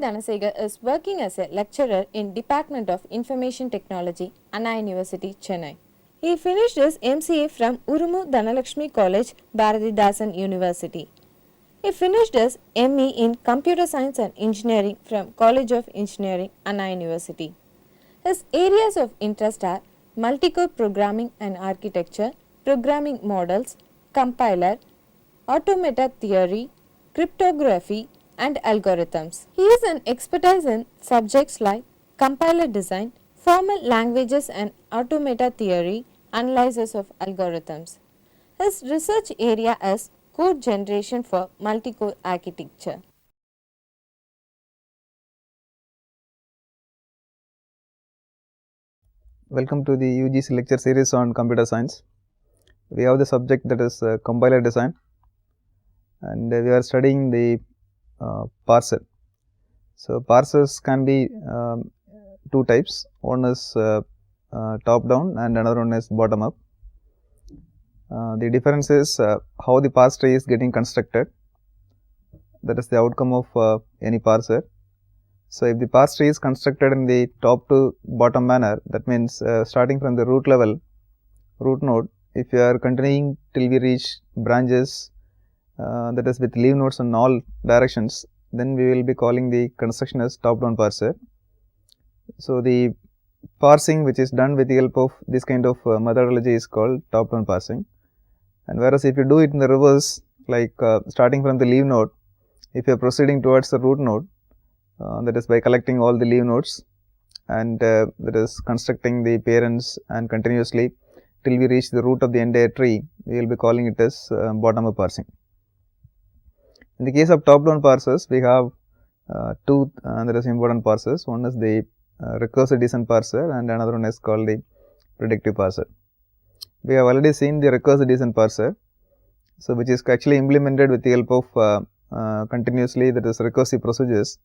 Dhanasekar is working as a lecturer in Department of Information Technology, Anna University, Chennai. He finished his MCA from Urumu Dhanalakshmi College, Bharatidasan University. He finished his ME in Computer Science and Engineering from College of Engineering, Anna University. His areas of interest are multi-core programming and architecture, programming models, compiler, automata theory, cryptography, and algorithms. He is an expert in subjects like compiler design, formal languages and automata theory, analysis of algorithms. His research area is code generation for multi-core architecture. Welcome to the UGC lecture series on computer science. We have the subject that is compiler design, and we are studying the parser. So, parsers can be two types. One is top down and another one is bottom up. The difference is how the parse tree is getting constructed. That is the outcome of any parser. So, if the parse tree is constructed in the top to bottom manner, that means starting from the root level, root node, if you are continuing till we reach branches, that is with leaf nodes in all directions, then we will be calling the construction as top down parser. So, the parsing which is done with the help of this kind of methodology is called top down parsing. And whereas if you do it in the reverse, like starting from the leaf node, if you are proceeding towards the root node, that is by collecting all the leaf nodes and that is constructing the parents and continuously till we reach the root of the entire tree, we will be calling it as bottom up parsing. In the case of top down parsers, we have two that is important parsers. One is the recursive descent parser and another one is called the predictive parser. We have already seen the recursive descent parser, so which is actually implemented with the help of continuously, that is recursive procedures,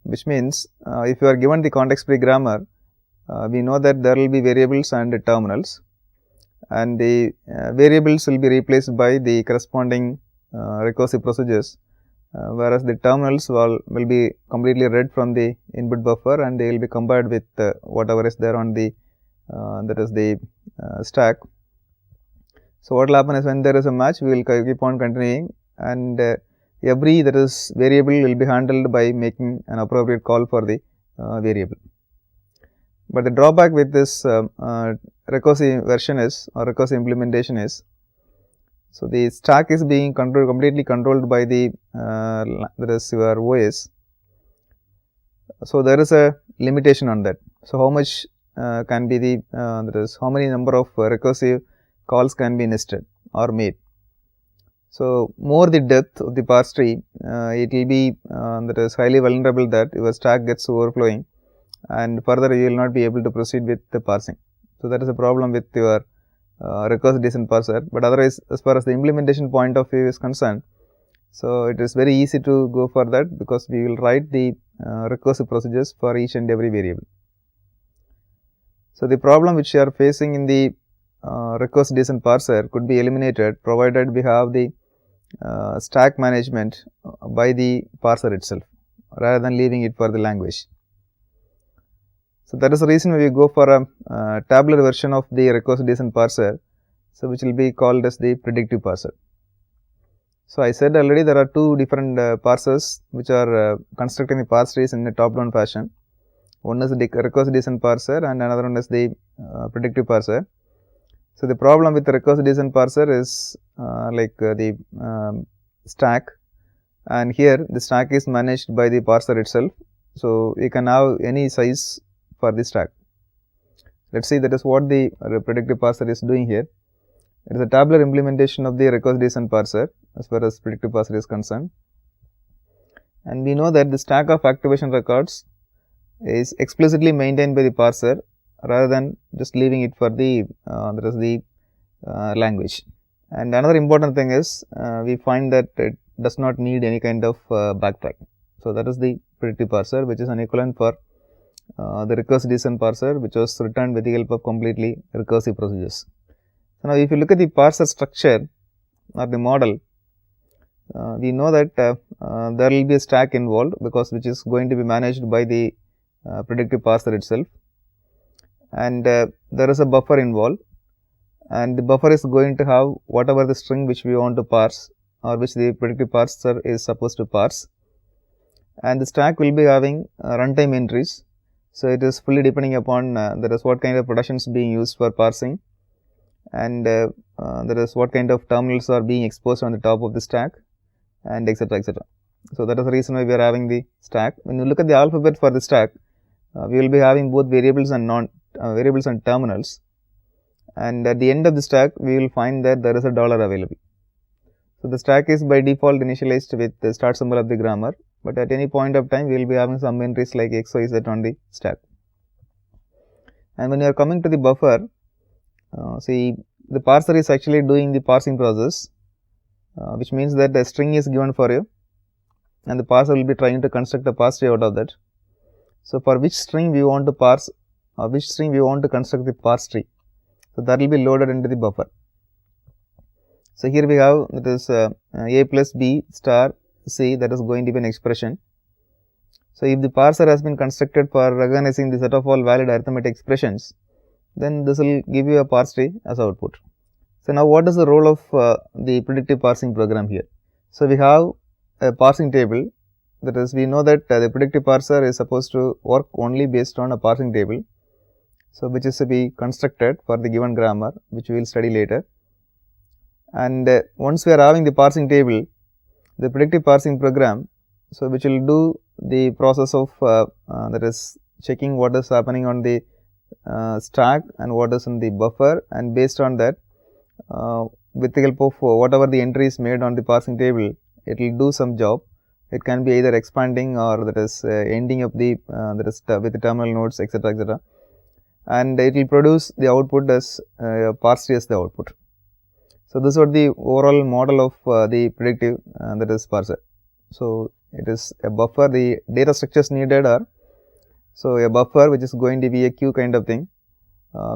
which means if you are given the context free grammar, we know that there will be variables and terminals, and the variables will be replaced by the corresponding recursive procedures, whereas the terminals will be completely read from the input buffer and they will be compared with whatever is there on the that is the stack. So, what will happen is when there is a match, we will keep on continuing, and every that is variable will be handled by making an appropriate call for the variable. But the drawback with this recursive version is, or recursive implementation is, so the stack is being completely controlled by the that is your OS. So, there is a limitation on that. So, how much can be the that is how many number of recursive calls can be nested or made. So, more the depth of the parse tree, it will be that is highly vulnerable that your stack gets overflowing, and further you will not be able to proceed with the parsing. So, that is a problem with your recursive descent parser, but otherwise as far as the implementation point of view is concerned, so it is very easy to go for that, because we will write the recursive procedures for each and every variable. So, the problem which you are facing in the recursive descent parser could be eliminated, provided we have the stack management by the parser itself rather than leaving it for the language. So, that is the reason we go for a tabular version of the recursive descent parser, so which will be called as the predictive parser. So, I said already there are two different parsers which are constructing the parse trees in a top down fashion. One is the recursive descent parser and another one is the predictive parser. So, the problem with the recursive descent parser is like the stack, and here the stack is managed by the parser itself. So, we can have any size for the stack. Let us see that is what the predictive parser is doing here. It is a tabular implementation of the recursive descent parser as far as predictive parser is concerned, and we know that the stack of activation records is explicitly maintained by the parser rather than just leaving it for the that is the language. And another important thing is we find that it does not need any kind of backtracking. So, that is the predictive parser, which is an equivalent for the recursive descent parser, which was written with the help of completely recursive procedures. So, now if you look at the parser structure or the model, we know that there will be a stack involved, because which is going to be managed by the predictive parser itself, and there is a buffer involved, and the buffer is going to have whatever the string which we want to parse, or which the predictive parser is supposed to parse, and the stack will be having runtime entries. So, it is fully depending upon there is what kind of productions being used for parsing, and there is what kind of terminals are being exposed on the top of the stack, and etc. etc. So, that is the reason why we are having the stack. When you look at the alphabet for the stack, we will be having both variables and non variables and terminals, and at the end of the stack we will find that there is a dollar available. So, the stack is by default initialized with the start symbol of the grammar, but at any point of time we will be having some entries like x, y, z on the stack. And when you are coming to the buffer, see, the parser is actually doing the parsing process, which means that a string is given for you, and the parser will be trying to construct a parse tree out of that. So, for which string we want to parse, or which string we want to construct the parse tree, so that will be loaded into the buffer. So, here we have that is a plus b star c, that is going to be an expression. So, if the parser has been constructed for recognizing the set of all valid arithmetic expressions, then this will give you a parse tree as output. So, now what is the role of the predictive parsing program here? So, we have a parsing table, that is we know that the predictive parser is supposed to work only based on a parsing table. So, which is to be constructed for the given grammar, which we will study later. And once we are having the parsing table, the predictive parsing program, so which will do the process of that is checking what is happening on the stack and what is in the buffer, and based on that, with the help of whatever the entry is made on the parsing table, it will do some job. It can be either expanding or that is ending up the that is with the terminal nodes, etc., etc., and it will produce the output as parse tree as the output. So, this was the overall model of the predictive that is parser. So, it is a buffer. The data structures needed are, so a buffer which is going to be a queue kind of thing,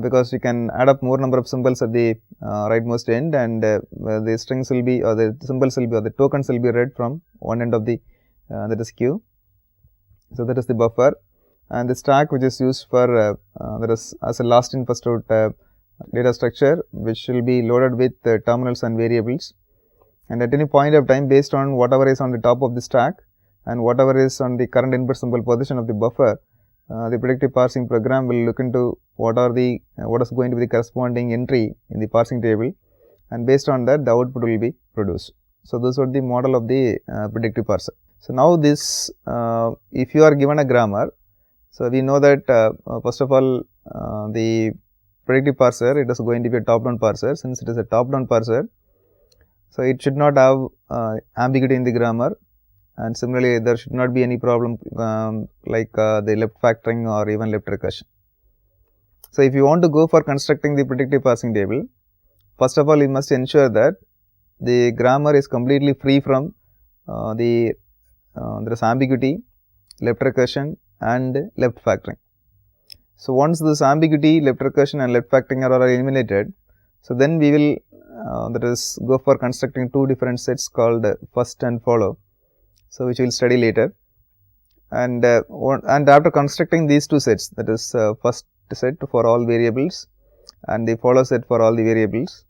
because you can add up more number of symbols at the rightmost end, and the strings will be, or the symbols will be, or the tokens will be read from one end of the that is queue. So, that is the buffer, and the stack which is used for that is as a last in first out data structure, which will be loaded with terminals and variables, and at any point of time, based on whatever is on the top of the stack and whatever is on the current input symbol position of the buffer, the predictive parsing program will look into what is going to be the corresponding entry in the parsing table, and based on that the output will be produced. So, this was the model of the predictive parser. So, now this if you are given a grammar, so we know that first of all the predictive parser, it is going to be a top down parser. Since it is a top down parser, so it should not have ambiguity in the grammar, and similarly there should not be any problem like the left factoring or even left recursion. So, if you want to go for constructing the predictive parsing table, first of all you must ensure that the grammar is completely free from there is ambiguity, left recursion and left factoring. So, once this ambiguity, left recursion and left factoring are eliminated, so then we will that is go for constructing two different sets called first and follow. So, which we will study later, and after constructing these two sets, that is first set for all variables and the follow set for all the variables.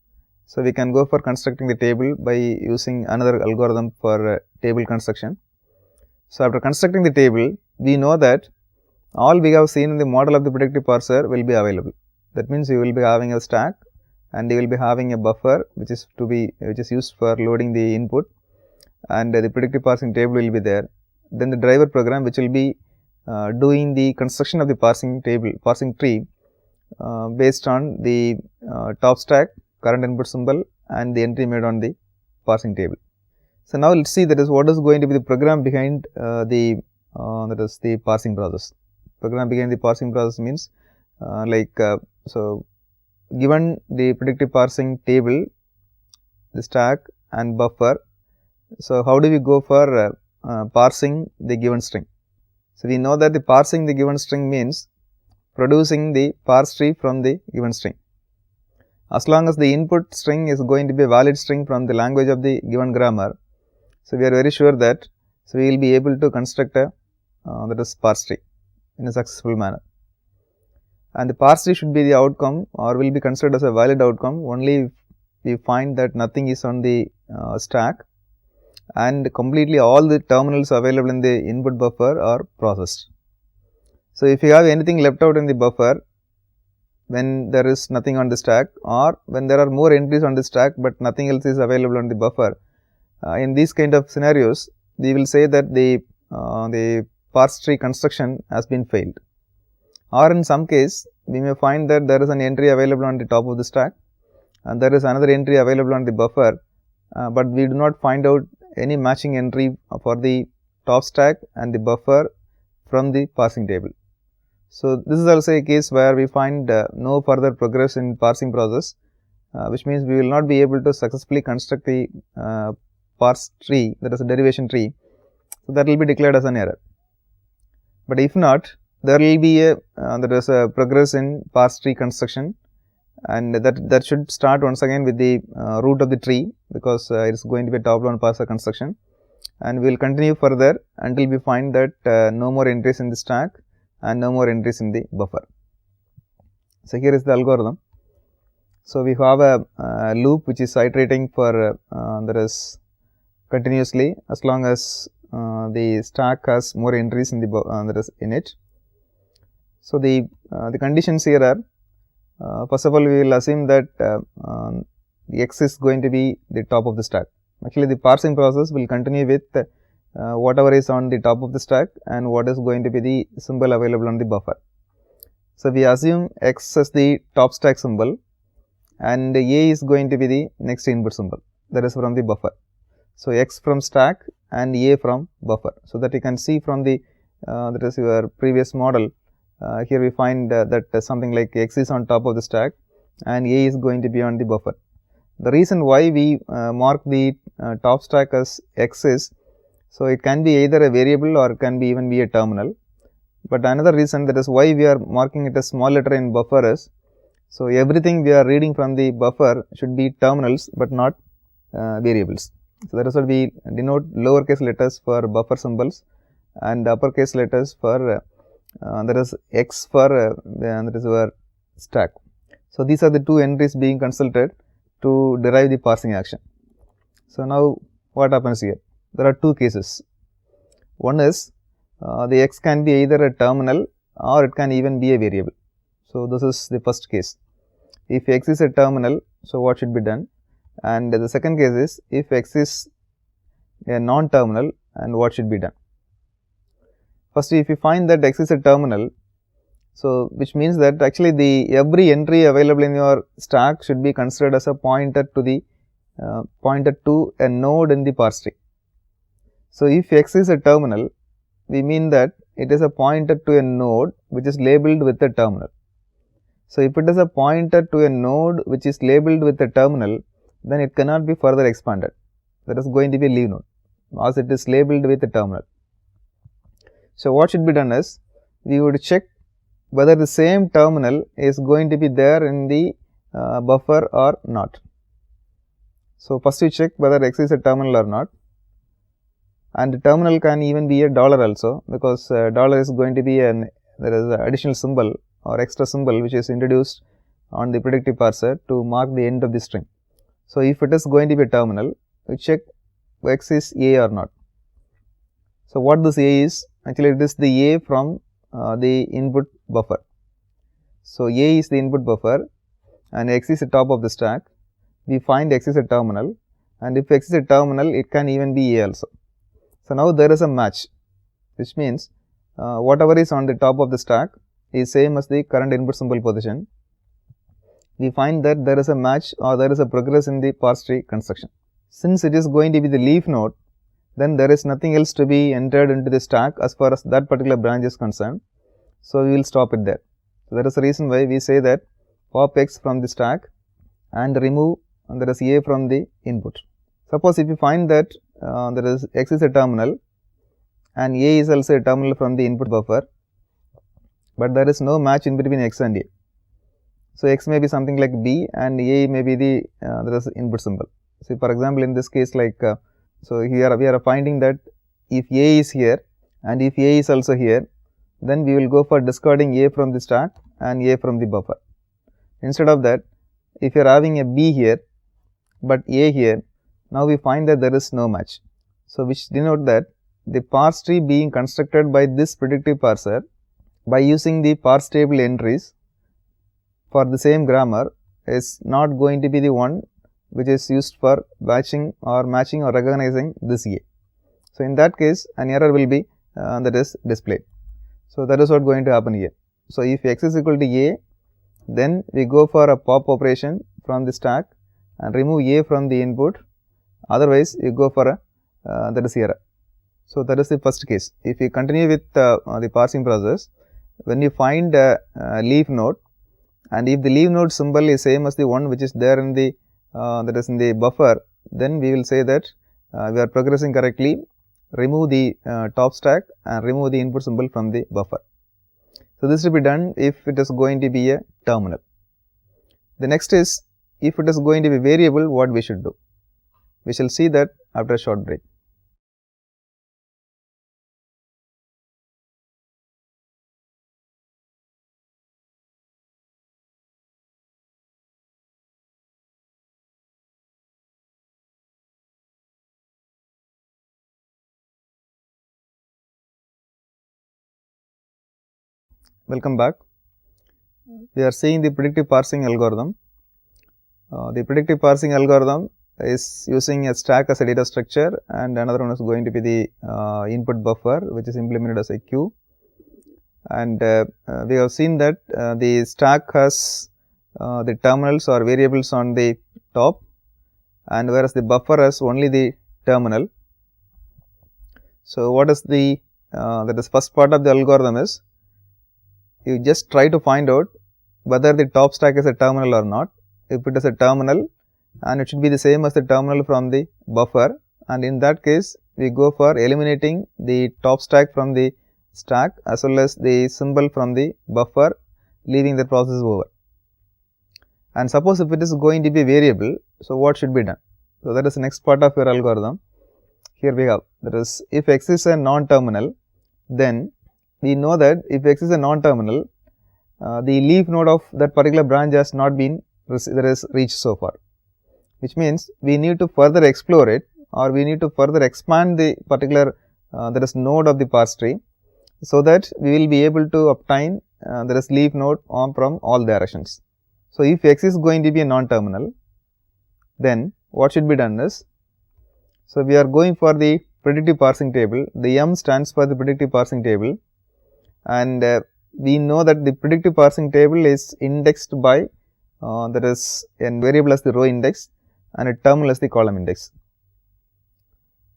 So, we can go for constructing the table by using another algorithm for table construction. So, after constructing the table, we know that all we have seen in the model of the predictive parser will be available. That means, you will be having a stack and you will be having a buffer which is used for loading the input, and the predictive parsing table will be there. Then the driver program which will be doing the construction of the parsing tree based on the top stack, current input symbol and the entry made on the parsing table. So, now let us see that is what is going to be the program behind that is the parsing process. Program behind the parsing process means so given the predictive parsing table, the stack and buffer. So, how do we go for parsing the given string? So, we know that the parsing the given string means producing the parse tree from the given string. As long as the input string is going to be a valid string from the language of the given grammar, So, we are very sure that, so we will be able to construct a that is parse tree in a successful manner. And the parse tree should be the outcome or will be considered as a valid outcome only if we find that nothing is on the stack and completely all the terminals available in the input buffer are processed. So, if you have anything left out in the buffer when there is nothing on the stack, or when there are more entries on the stack, but nothing else is available on the buffer, in these kind of scenarios, we will say that the parse tree construction has been failed. Or in some case, we may find that there is an entry available on the top of the stack and there is another entry available on the buffer, but we do not find out any matching entry for the top stack and the buffer from the parsing table. So, this is also a case where we find no further progress in parsing process, which means we will not be able to successfully construct the parse tree, that is a derivation tree. So, that will be declared as an error. But if not, there will be a there is a progress in parse tree construction, and that should start once again with the root of the tree, because it is going to be a top down parser construction, and we will continue further until we find that no more entries in the stack and no more entries in the buffer. So, here is the algorithm. So, we have a loop which is iterating for there is continuously as long as the stack has more entries in the that is in it. So, the conditions here are first of all we will assume that the x is going to be the top of the stack. Actually, the parsing process will continue with whatever is on the top of the stack and what is going to be the symbol available on the buffer. So, we assume x as the top stack symbol and a is going to be the next input symbol, that is from the buffer. So, x from stack and a from buffer. So, that you can see from the that is your previous model, here we find that something like x is on top of the stack and a is going to be on the buffer. The reason why we mark the top stack as x is, so it can be either a variable or it can be even be a terminal. But another reason, that is why we are marking it as small letter in buffer is, so everything we are reading from the buffer should be terminals but not variables. So, that is what we denote lowercase letters for buffer symbols and uppercase letters for that is x for that is our stack. So, these are the two entries being consulted to derive the parsing action. So, now what happens here? There are two cases. One is the x can be either a terminal or it can even be a variable. So, this is the first case. If x is a terminal, so what should be done? And the second case is if x is a non-terminal, and what should be done? First, if you find that x is a terminal, so which means that actually the every entry available in your stack should be considered as a pointer to the a node in the parse tree. So, if x is a terminal, we mean that it is a pointer to a node which is labeled with a terminal. So, if it is a pointer to a node which is labeled with a terminal, then it cannot be further expanded. That is going to be a leave node as it is labeled with a terminal. So, what should be done is we would check whether the same terminal is going to be there in the buffer or not. So, first we check whether x is a terminal or not, and the terminal can even be a dollar also, because dollar is going to be there is an additional symbol or extra symbol which is introduced on the predictive parser to mark the end of the string. So, if it is going to be a terminal, we check x is a or not. So, what this a is? Actually, it is the a from the input buffer. So, a is the input buffer and x is the top of the stack. We find x is a terminal, and if x is a terminal, it can even be a also. So, now there is a match, which means whatever is on the top of the stack is same as the current input symbol position. We find that there is a match or there is a progress in the parse tree construction. Since it is going to be the leaf node, then there is nothing else to be entered into the stack as far as that particular branch is concerned. So, we will stop it there. So, that is the reason why we say that pop x from the stack and remove there is a from the input. Suppose if you find that there is x is a terminal and a is also a terminal from the input buffer, but there is no match in between x and a. So, x may be something like b and a may be the there is input symbol. So, for example, in this case like So, here we are finding that if A is here and if A is also here, then we will go for discarding A from the stack and A from the buffer. Instead of that, if you are having a B here but A here, now we find that there is no match. So, which denote that the parse tree being constructed by this predictive parser by using the parse table entries for the same grammar is not going to be the one which is used for matching or recognizing this A. So, in that case an error will be that is displayed. So, that is what going to happen here. So, if x is equal to A, then we go for a pop operation from the stack and remove A from the input, otherwise you go for a that is error. So, that is the first case. If you continue with the parsing process, when you find a leaf node and if the leaf node symbol is same as the one which is there in the that is in the buffer, then we will say that we are progressing correctly. Remove the top stack and remove the input symbol from the buffer. So, this will be done if it is going to be a terminal. The next is if it is going to be variable, what we should do. We shall see that after a short break. Welcome back. We are seeing the predictive parsing algorithm. The predictive parsing algorithm is using a stack as a data structure and another one is going to be the input buffer, which is implemented as a queue. And we have seen that the stack has the terminals or variables on the top, and whereas the buffer has only the terminal. So, what is the that is first part of the algorithm is you just try to find out whether the top stack is a terminal or not. If it is a terminal, and it should be the same as the terminal from the buffer, and in that case we go for eliminating the top stack from the stack as well as the symbol from the buffer, leaving the process over. And suppose if it is going to be variable, so what should be done? So, that is the next part of your algorithm. Here we have, that is, if x is a non-terminal, then we know that if x is a non-terminal, the leaf node of that particular branch has not been reached so far, which means we need to further explore it or we need to further expand the particular that is node of the parse tree, so that we will be able to obtain that is leaf node from all directions. So, if x is going to be a non-terminal, then what should be done is, so we are going for the predictive parsing table. The M stands for the predictive parsing table, and we know that the predictive parsing table is indexed by that is a variable as the row index and a terminal as the column index.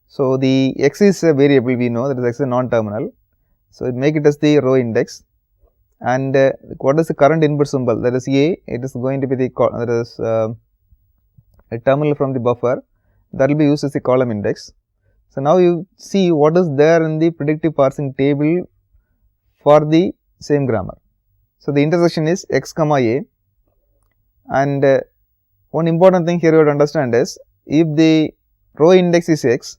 So, the x is a variable, we know that is x is a non-terminal. So, make it as the row index, and what is the current input symbol, that is A, it is going to be the that is a terminal from the buffer, that will be used as the column index. So, now you see what is there in the predictive parsing table for the same grammar. So, the intersection is x comma A, and one important thing here you have to understand is, if the row index is x,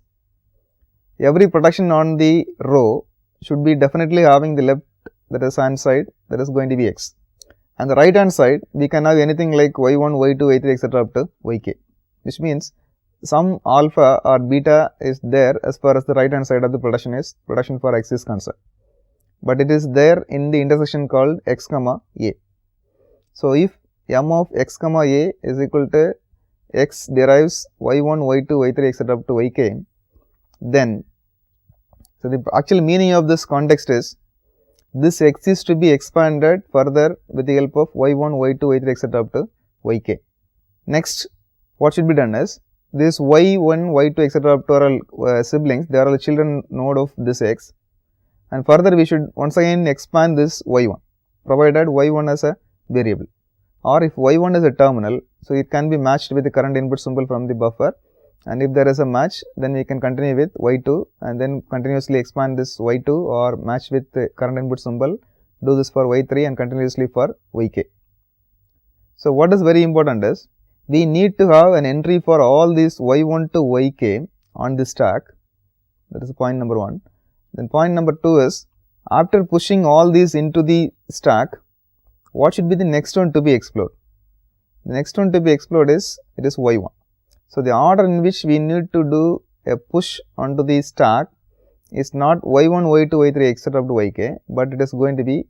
every production on the row should be definitely having the left, that is hand side, that is going to be x, and the right hand side we can have anything like y1, y2, y3 etc. up to yk, which means some alpha or beta is there as far as the right hand side of the production for x is concerned, but it is there in the intersection called x comma A. So, if m of x comma A is equal to x derives y1, y2, y3 etc. up to yk, then so the actual meaning of this context is this x is to be expanded further with the help of y1, y2, y3 etc. up to yk. Next, what should be done is, this y1, y2 etc. up to are all siblings, they are all the children node of this x, and further we should once again expand this y1, provided y1 as a variable, or if y1 is a terminal, so it can be matched with the current input symbol from the buffer, and if there is a match, then we can continue with y2 and then continuously expand this y2 or match with the current input symbol, do this for y3 and continuously for yk. So, what is very important is, we need to have an entry for all these y1 to yk on the stack. That is point number 1. Then point number 2 is, after pushing all these into the stack, what should be the next one to be explored? The next one to be explored is, it is y1. So, the order in which we need to do a push onto the stack is not y1, y2, y3 etc. up to yk, but it is going to be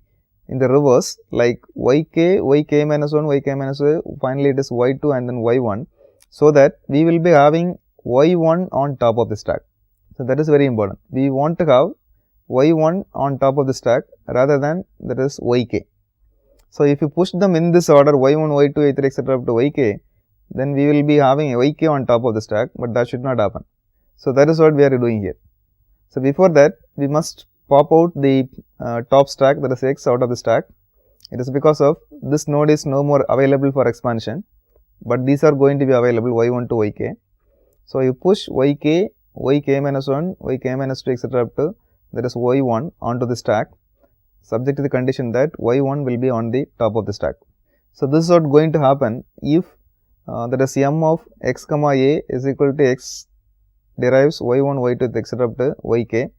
in the reverse, like yk minus 1, yk minus 2, finally it is y2 and then y1, so that we will be having y1 on top of the stack. So, that is very important. We want to have y1 on top of the stack rather than that is yk. So, if you push them in this order y1, y2, y3 etc. up to yk, then we will be having yk on top of the stack, but that should not happen. So, that is what we are doing here. So, before that we must pop out the top stack, that is x, out of the stack. It is because of this node is no more available for expansion, but these are going to be available y1 to yk. So, you push yk, yk minus 1, yk minus 2 etc. up to that is y1 onto the stack, subject to the condition that y1 will be on the top of the stack. So, this is what going to happen if that is m of x comma a is equal to x derives y1, y2 etc. up to yk.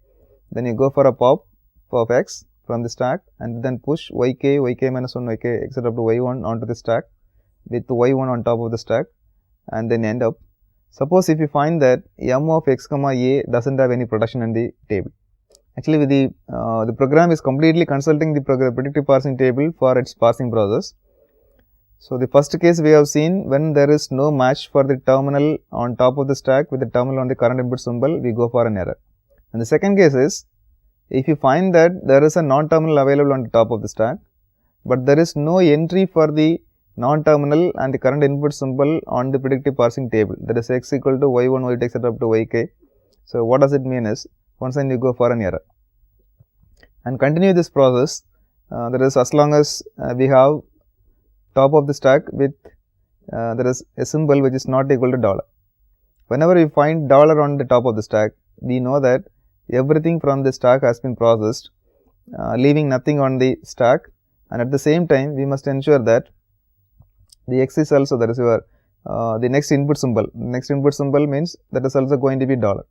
Then you go for a pop of x from the stack and then push yk, yk minus 1, yk etc. up to y1 onto the stack with y1 on top of the stack, and then end up. Suppose if you find that m of x comma a does not have any protection in the table. Actually, with the program is completely consulting the predictive parsing table for its parsing process. So, the first case we have seen, when there is no match for the terminal on top of the stack with the terminal on the current input symbol, we go for an error. And the second case is, if you find that there is a non-terminal available on the top of the stack, but there is no entry for the non-terminal and the current input symbol on the predictive parsing table, that is x equal to y1, y2 etc. up to yk. So, what does it mean is, once again you go for an error and continue this process, that is as long as we have top of the stack with there is a symbol which is not equal to dollar. Whenever we find dollar on the top of the stack, we know that everything from the stack has been processed, leaving nothing on the stack, and at the same time we must ensure that the x is also, that is your the next input symbol. Next input symbol means that is also going to be dollar.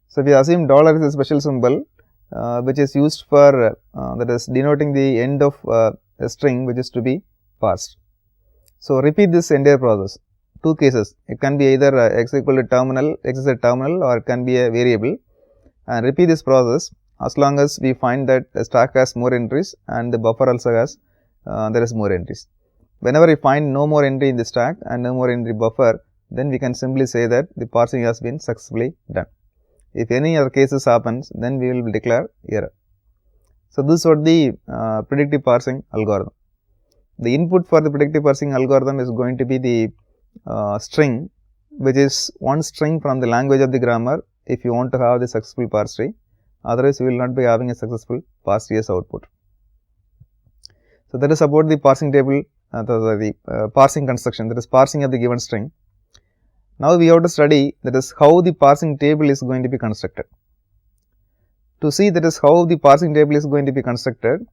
So, we assume dollar is a special symbol which is used for that is denoting the end of a string which is to be parsed. So, repeat this entire process. Two cases, it can be either x equal to terminal, x is a terminal, or it can be a variable, and repeat this process as long as we find that the stack has more entries and the buffer also has there is more entries. Whenever we find no more entry in the stack and no more in the buffer, then we can simply say that the parsing has been successfully done. If any other cases happens, then we will declare error. So, this is what the predictive parsing algorithm. The input for the predictive parsing algorithm is going to be the string, which is one string from the language of the grammar if you want to have the successful parse tree, otherwise you will not be having a successful parse tree as output. So, that is about the parsing table, the parsing construction, that is parsing of the given string. Now, we have to study that is how the parsing table is going to be constructed. To see that is how the parsing table is going to be constructed,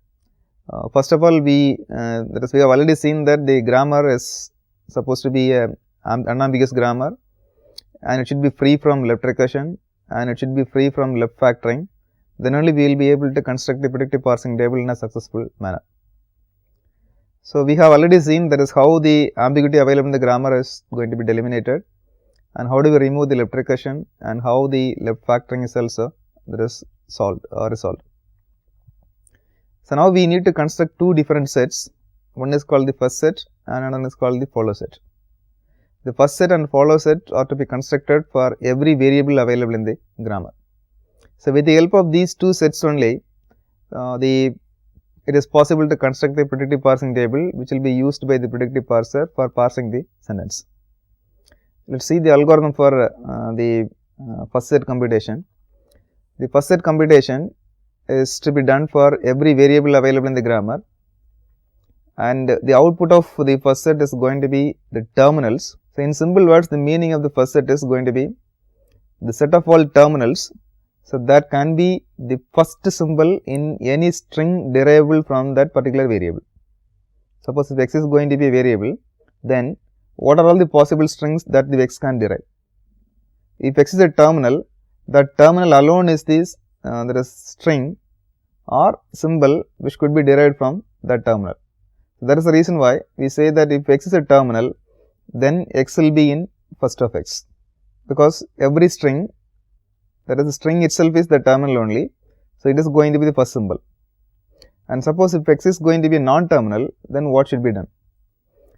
first of all we have already seen that the grammar is supposed to be an unambiguous grammar, and it should be free from left recursion and it should be free from left factoring. Then only we will be able to construct the predictive parsing table in a successful manner. So, we have already seen that is how the ambiguity available in the grammar is going to be delimited, and how do we remove the left recursion, and how the left factoring is also that is solved or resolved. So, now we need to construct two different sets. One is called the first set and another is called the follow set. The first set and follow set are to be constructed for every variable available in the grammar. So, with the help of these two sets only, it is possible to construct the predictive parsing table, which will be used by the predictive parser for parsing the sentence. Let us see the algorithm for the first set computation. The first set computation is to be done for every variable available in the grammar, and the output of the first set is going to be the terminals. So, in simple words, the meaning of the first set is going to be the set of all terminals. So, that can be the first symbol in any string derivable from that particular variable. Suppose if x is going to be a variable, then what are all the possible strings that the x can derive? if x is a terminal, that terminal alone is this there is string or symbol which could be derived from that terminal. That is the reason why we say that if x is a terminal, then x will be in first of x, because every string, that is the string itself is the terminal only. So, it is going to be the first symbol. And suppose if x is going to be a non-terminal, then what should be done?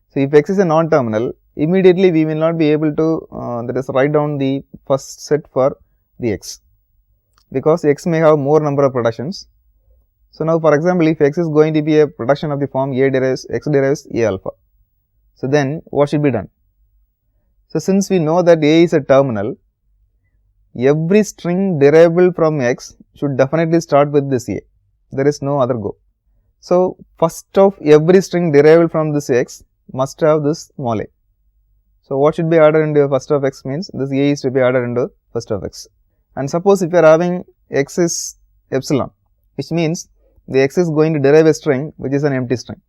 So, if x is a non-terminal, immediately we will not be able to that is write down the first set for the x, because x may have more number of productions. So, now for example, if x is going to be a production of the form a derives x derives a alpha, so then what should be done? So, since we know that a is a terminal, every string derivable from x should definitely start with this a, there is no other go. So, first of every string derivable from this x must have this small a. So, what should be added into first of x means this a is to be added into first of x. And suppose if you are having x is epsilon, which means the x is going to derive a string which is an empty string.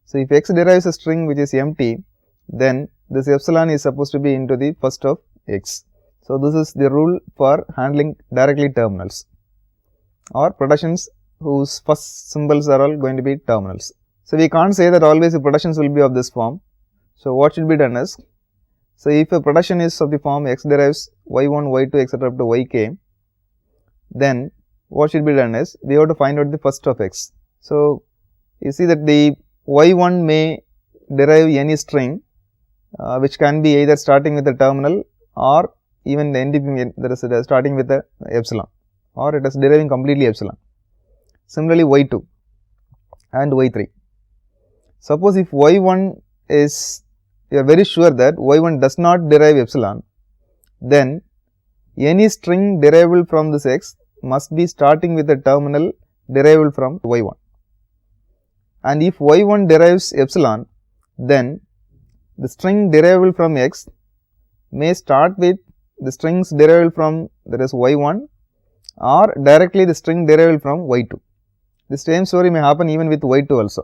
So, if x derives a string which is empty, then this epsilon is supposed to be into the first of x. So, this is the rule for handling directly terminals or productions whose first symbols are all going to be terminals. So, we can't say that always the productions will be of this form. So, what should be done is, so if a production is of the form x derives y1, y2, etc. up to yk, then what should be done is, we have to find out the first of x. So, you see that the y1 may derive any string which can be either starting with a terminal or even the ending, that is starting with a epsilon, or it is deriving completely epsilon. Similarly, y2 and y3. Suppose if y1 is, you are very sure that y1 does not derive epsilon, then any string derivable from this x must be starting with a terminal derivable from y1. And if y1 derives epsilon, then the string derivable from x may start with the strings derivable from, that is y1, or directly the string derivable from y2. The same story may happen even with y2 also.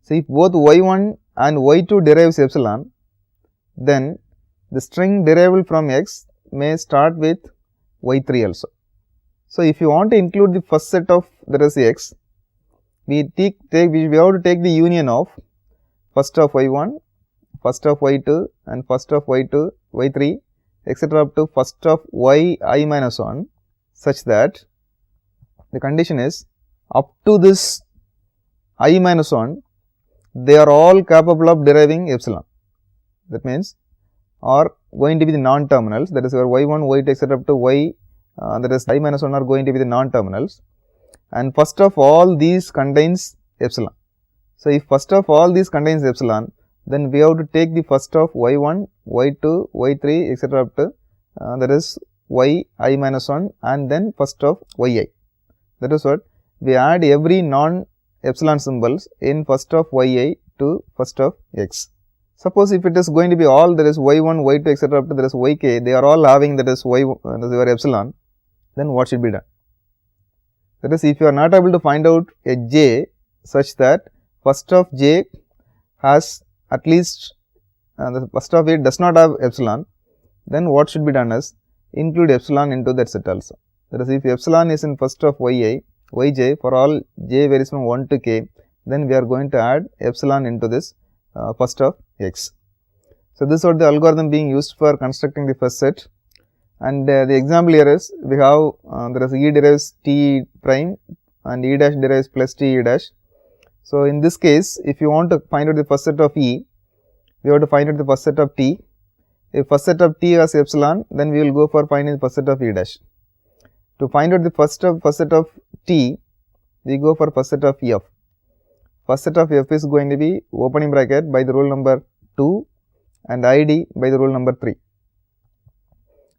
So, if both y1 and y2 derives epsilon, then the string derivable from x may start with y3 also. So, if you want to include the first set of, that is x, we have to take the union of first of y1, first of y2 and first of y2, y3, etc. up to first of yi minus 1, such that the condition is up to this I minus 1, they are all capable of deriving epsilon. That means, are going to be the non-terminals, that is your y1, y2, etc. up to y, that is I minus 1 are going to be the non-terminals, and first of all these contains epsilon. So, if first of all these contains epsilon, then we have to take the first of y1, y2, y3, etc. up to that is y I minus 1 and then first of yi. That is what we add every non-epsilon symbols in first of yi to first of x. Suppose if it is going to be all, that is y1, y2, etc. up to that is yk, they are all having that is y, that is your epsilon, then what should be done? That is, if you are not able to find out a j such that first of j has at least the first of it does not have epsilon, then what should be done is include epsilon into that set also. That is, if epsilon is in first of yi, yj for all j varies from 1 to k, then we are going to add epsilon into this first of x. So, this is what the algorithm being used for constructing the first set, and the example here is we have there is e derives t prime and e dash derives plus t e dash. So, in this case, if you want to find out the first set of e, we have to find out the first set of t. If first set of t has epsilon, then we will go for finding the first set of e dash. To find out the first set of t, we go for first set of f. First set of f is going to be opening bracket by the rule number 2 and id by the rule number 3.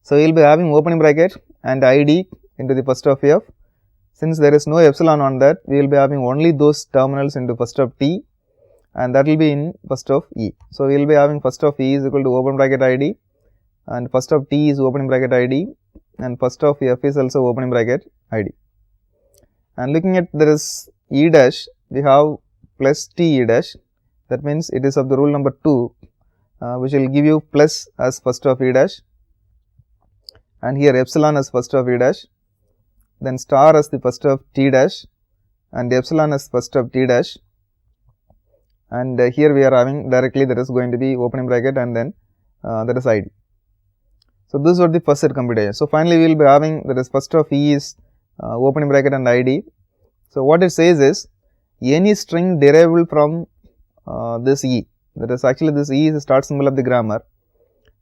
So, we will be having opening bracket and id into the first of f. Since there is no epsilon on that, we will be having only those terminals into first of t, and that will be in first of e. So, we will be having first of e is equal to open bracket id and first of t is opening bracket id and first of f is also opening bracket id. And looking at there is e dash, we have plus t e dash, that means it is of the rule number 2, which will give you plus as first of e dash, and here epsilon as first of E dash, then star as the first of T dash, and epsilon as first of T dash, and here we are having directly there is going to be opening bracket and then that is ID. So, this was the first set computation. So, finally, we will be having that is first of E is opening bracket and ID. So, what it says is any string derivable from this E, that is actually this E is the start symbol of the grammar.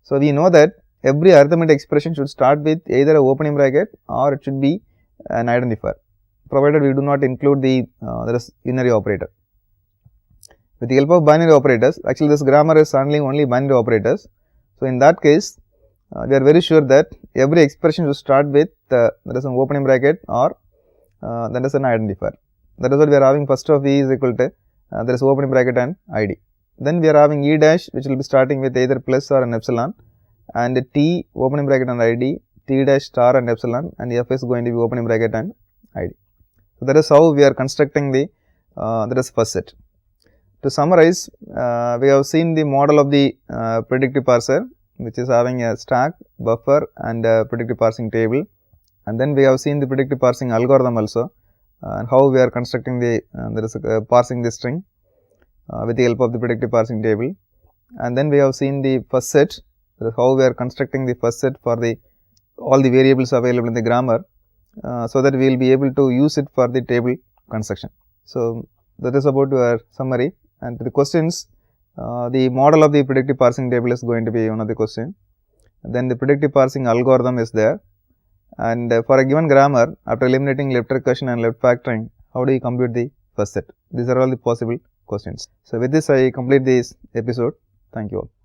So, we know that every arithmetic expression should start with either an opening bracket or it should be an identifier, provided we do not include the that is unary operator. With the help of binary operators, actually this grammar is handling only binary operators. So, in that case, we are very sure that every expression should start with that is an opening bracket or that is an identifier. That is what we are having first of E is equal to there is opening bracket and ID. Then we are having E dash which will be starting with either plus or an epsilon, and T opening bracket and ID, T dash star and epsilon, and F is going to be opening bracket and ID. So, that is how we are constructing the that is first set. To summarize, we have seen the model of the predictive parser, which is having a stack, buffer and a predictive parsing table, and then we have seen the predictive parsing algorithm also, and how we are constructing the parsing the string with the help of the predictive parsing table, and then we have seen the first set, that is how we are constructing the first set for the all the variables available in the grammar, so that we will be able to use it for the table construction. So, that is about your summary, and the questions. The model of the predictive parsing table is going to be one of the question. Then the predictive parsing algorithm is there, and for a given grammar, after eliminating left recursion and left factoring, how do you compute the first set? These are all the possible questions. So, with this I complete this episode. Thank you all.